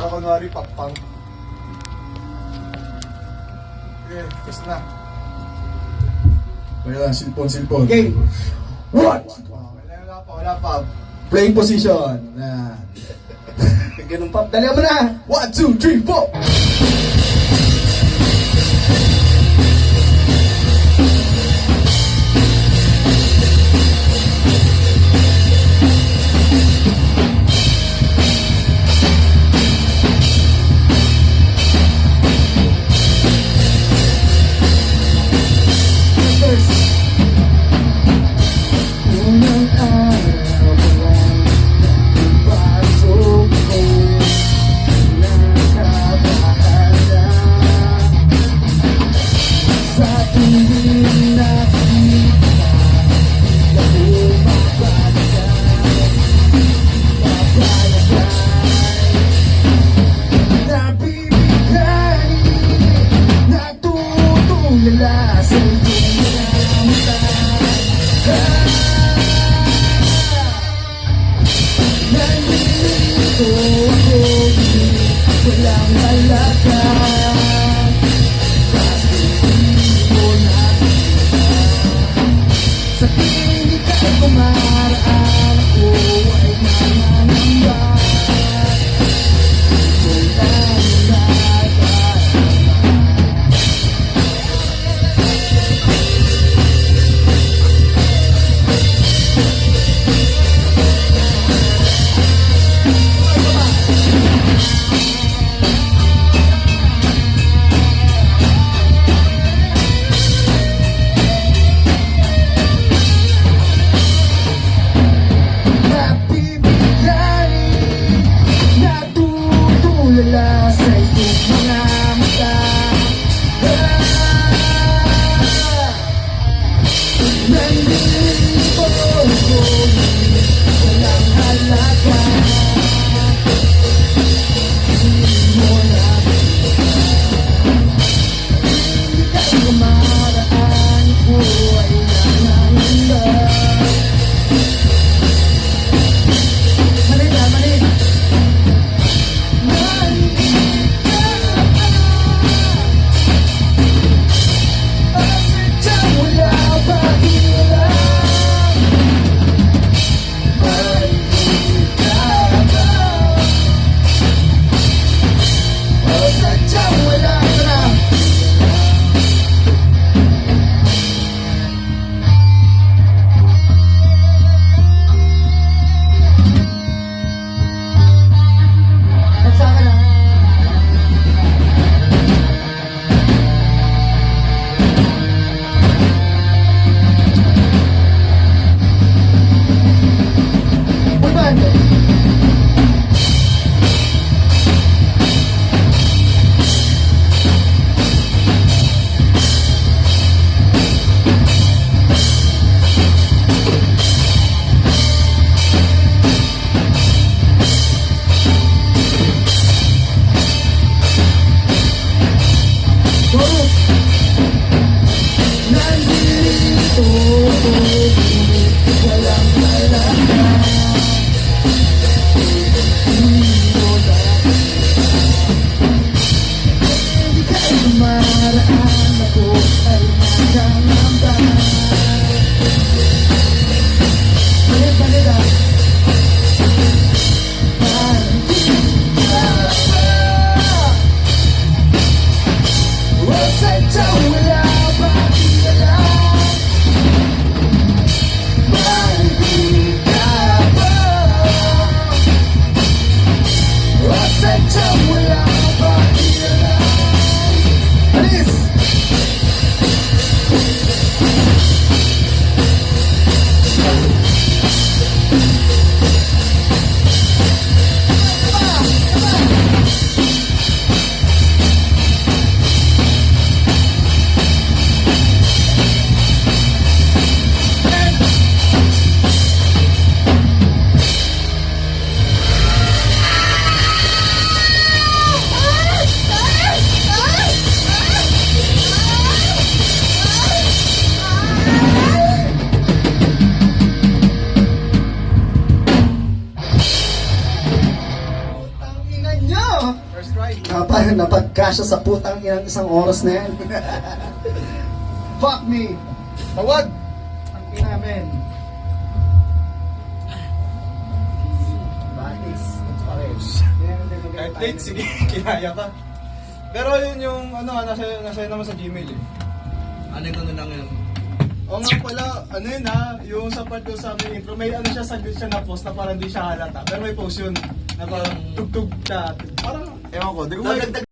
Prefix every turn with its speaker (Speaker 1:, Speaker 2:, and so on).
Speaker 1: Para kunwari pop-punk. Okay, gusto na.
Speaker 2: Wala, silpon.
Speaker 3: Game. What?
Speaker 1: Wala pa.
Speaker 2: Playing position. Yan.
Speaker 3: Ganun pa. Dali mo na.
Speaker 2: 1, 2, 3, 4.
Speaker 3: Unang araw pa lang pasok ko, nakabahala sa tuwing nakita ako mapalagay, nabibigay, natutulala sa iyong naramdaman. Nandito ako, walang halaga, kasi di mo nakita. Sa tingin ika'y kumaraan, ako ay nangangamba. Ito lang nagdarama.
Speaker 1: First try.
Speaker 3: Napagkasya sa putang inang isang oras na yan. Fuck me.
Speaker 1: Tawad!
Speaker 3: Ang pinamen. Batis.
Speaker 1: Kahit late, sige, kinaya ka. Pero yun yung, nasa naman sa Gmail eh.
Speaker 4: Ano yung gano'n lang yun?
Speaker 1: Oo nga pala, ano yun ha, yung sa part ko sa aming intro, may ano siya, saglit siya na post na parang di siya halata. Pero may post yun, na parang tugtog siya. Parang, ewan ko, di ko may...